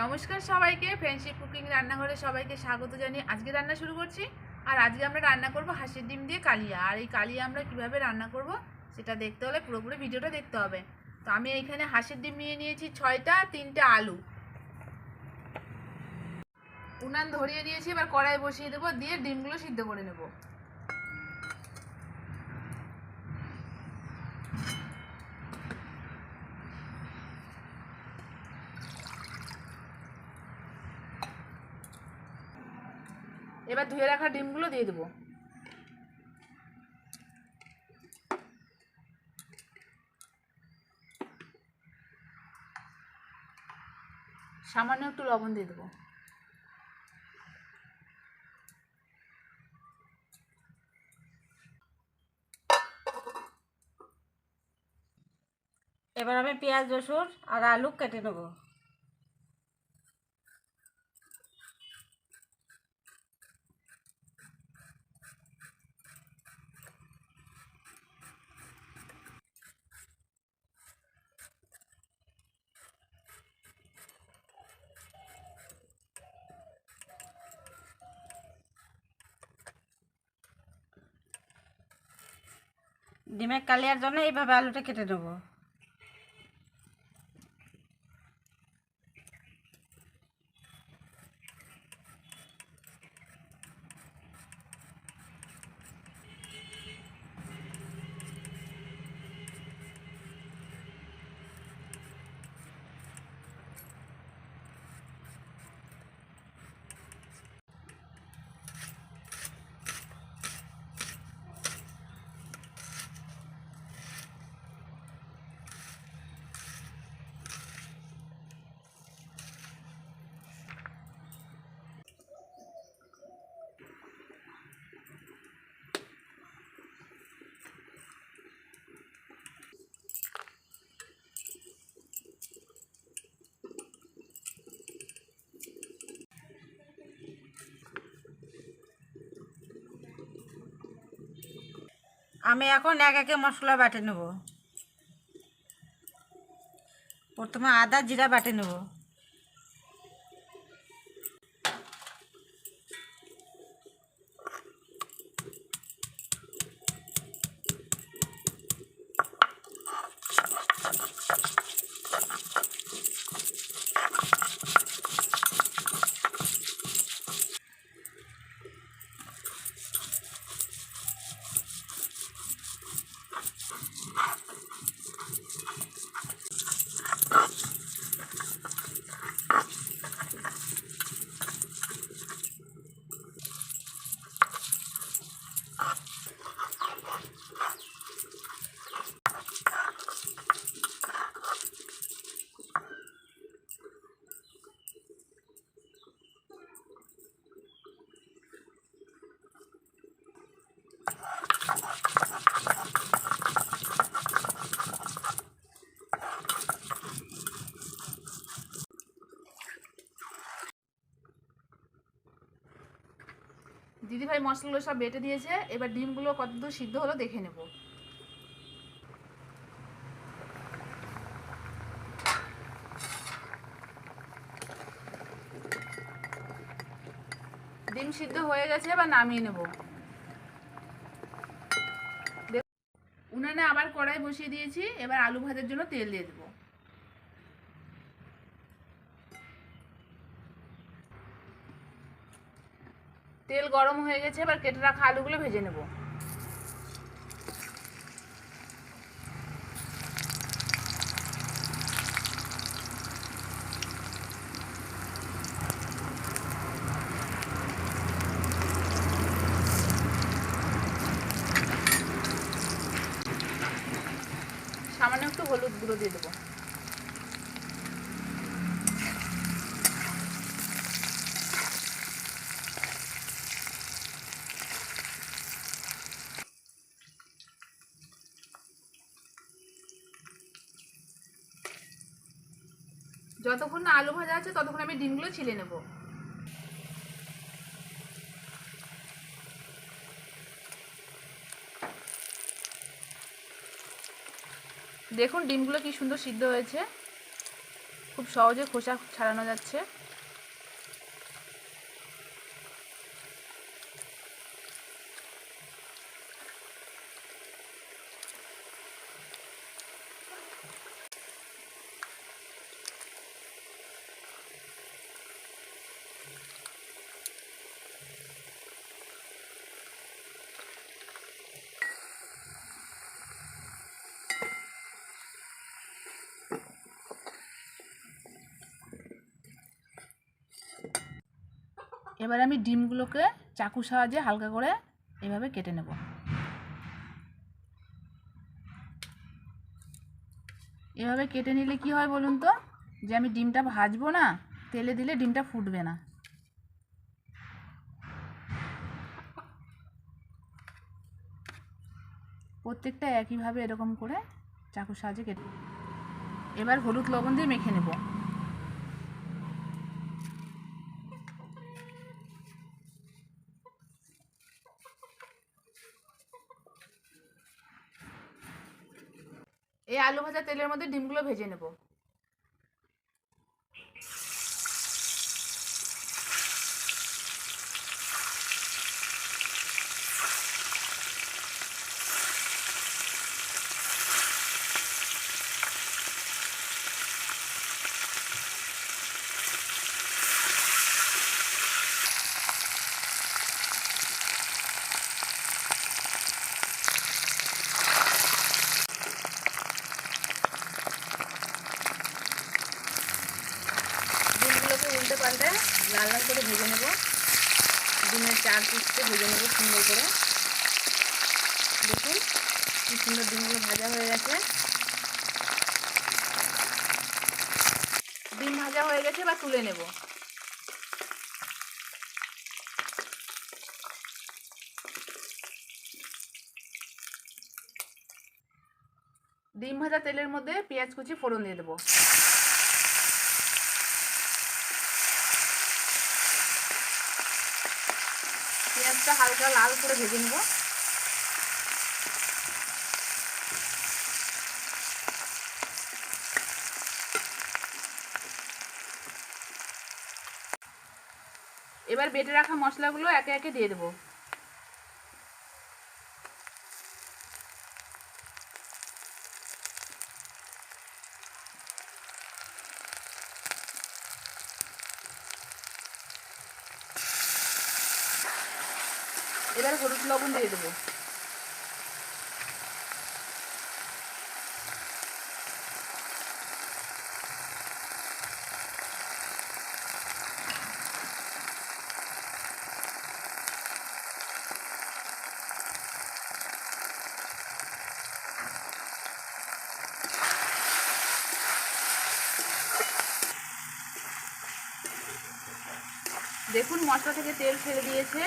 নমস্কার সবাইকে, friendship cooking রান্নাঘরে সবাইকে স্বাগত জানিয়ে আজকে রান্না শুরু করছি। আর আজকে আমরা রান্না করব হাঁসের ডিম দিয়ে কালিয়া। আর এই কালিয়া আমরা কিভাবে রান্না করব সেটা দেখতে হলে পুরোপুরি ভিডিওটা দেখতে হবে। তো আমি এইখানে হাঁসের ডিম নিয়ে নিয়েছি 6টা, 3টে আলু। উনান ধরিয়ে দিয়েছি, এবার কড়াই বসিয়ে দেবো, দিয়ে ডিমগুলো সিদ্ধ করে নেব। এবার ধুয়ে রাখা ডিমগুলো দিয়ে দেবো। সামান্য একটু লবণ দিয়ে দেবো। এবার আমি পেঁয়াজ রসুন আর আলু কেটে নেব। ডিমের কালিয়ার জন্য এইভাবে আলুটা কেটে নেব। আমি এখন এক একে মশলা বাটে নেব। প্রথমে আদা জিরা বাটে নেব। দিদিভাই মশলাগুলো সব বেটে দিয়েছে, এবার ডিমগুলো কতদূর সিদ্ধ হলো দেখে নেব। ডিম সিদ্ধ হয়ে গেছে, এবার নামিয়ে নেব। উনানে আবার কড়াই বসিয়ে দিয়েছি, এবার আলু ভাজার জন্য তেল দিয়ে দেবো। তেল গরম হয়ে গেছে, এবার কেটে রাখা আলুগুলো ভেজে নেব। সামান্য একটু হলুদ গুঁড়ো দিয়ে দেবো। যতক্ষণ না আলু ভাজা আছে ততক্ষণ আমি ডিমগুলো ছিলে নেব। দেখুন ডিমগুলো কি সুন্দর সিদ্ধ হয়েছে। খুব সহজে খোসা ছাড়ানো যাচ্ছে। এবার আমি ডিমগুলোকে চাকুর সাহায্যে হালকা করে এভাবে কেটে নেব। এভাবে কেটে নিলে কি হয় বলুন তো, যে আমি ডিমটা ভাজবো না, তেলে দিলে ডিমটা ফুটবে না। প্রত্যেকটা একইভাবে এরকম করে চাকুর সাহায্যে কেটে। এবার হলুদ লবণ দিয়ে মেখে নেব। এই আলু ভাজা তেলের মধ্যে ডিমগুলো ভেজে নেব। ডিমগুলোকে উল্টে পাল্টে লাল লাল করে ভেজে নেব। ডিমের চার পিসকে ভেজে নেব সুন্দর করে। দেখুন কি সুন্দর ডিমগুলো ভাজা হয়ে গেছে। ডিম ভাজা হয়ে গেছে, বা তুলে নেব। ডিম ভাজা তেলের মধ্যে পেঁয়াজ কুচি ফোড়ন দিয়ে দেবো। পেঁয়াজটা হালকা লাল করে ভেজে নেব। এবার বেটে রাখা মশলাগুলো একে একে দিয়ে দেবো। এবার হলুদ লবণ দিয়ে দেবো। দেখুন মশলা থেকে তেল ছেড়ে দিয়েছে,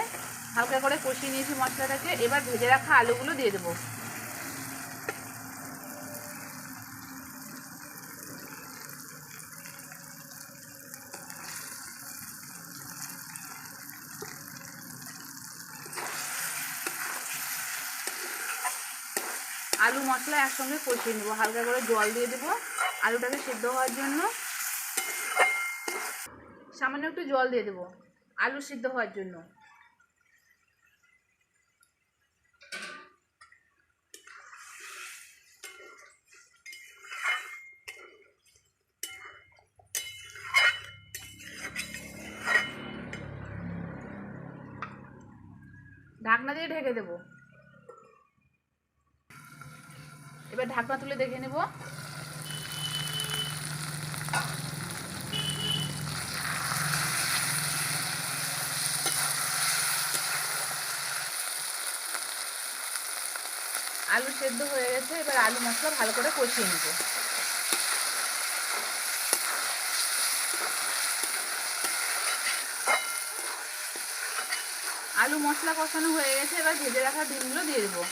হালকা করে কষিয়ে নিয়েছি মশলাটাকে। এবার ভেজে রাখা আলুগুলো দিয়ে দেবো। আলু মশলা একসঙ্গে কষিয়ে নেবো। হালকা করে জল দিয়ে দেবো আলুটাকে সিদ্ধ হওয়ার জন্য। সামান্য একটু জল দিয়ে দেবো আলু সিদ্ধ হওয়ার জন্য। ঢাকনা দিয়ে ঢেকে দেবো। এবার ঢাকনা তুলে দেখে নেব। আলু সেদ্ধ হয়ে গেছে। এবার আলু মশলা ভালো করে কষিয়ে নেব। আলু মশলা কষানো হয়ে গেছে। এবার ভেজে রাখা ডিমগুলো দিয়ে দেবো।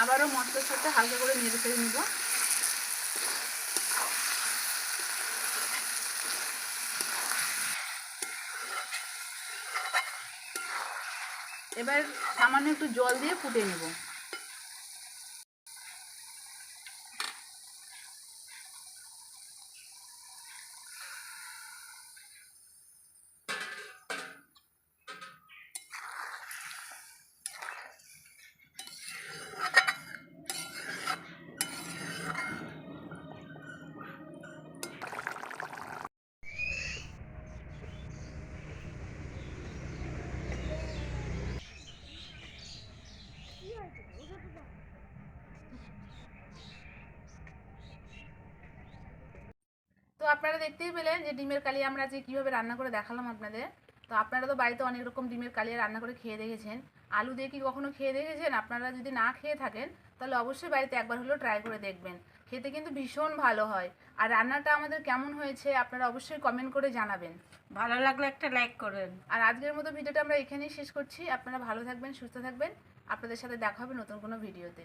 আবারও মশলার সাথে হালকা করে নেড়ে চেড়ে নেব। এবার সামান্য একটু জল দিয়ে ফুটে নেব। তো আপনারা দেখতেই পেলেন যে ডিমের কালিয়া আমরা আজকে কীভাবে রান্না করে দেখালাম আপনাদের। তো আপনারা তো বাড়িতে অনেক রকম ডিমের কালিয়া রান্না করে খেয়ে দেখেছেন। আলু দিয়ে কি কখনো খেয়ে দেখেছেন? আপনারা যদি না খেয়ে থাকেন তাহলে অবশ্যই বাড়িতে একবার হলেও ট্রাই করে দেখবেন। খেতে কিন্তু ভীষণ ভালো হয়। আর রান্নাটা আমাদের কেমন হয়েছে আপনারা অবশ্যই কমেন্ট করে জানাবেন। ভালো লাগলে একটা লাইক করবেন। আর আজকের মতো ভিডিওটা আমরা এখানেই শেষ করছি। আপনারা ভালো থাকবেন, সুস্থ থাকবেন। আপনাদের সাথে দেখা হবে নতুন কোনো ভিডিওতে।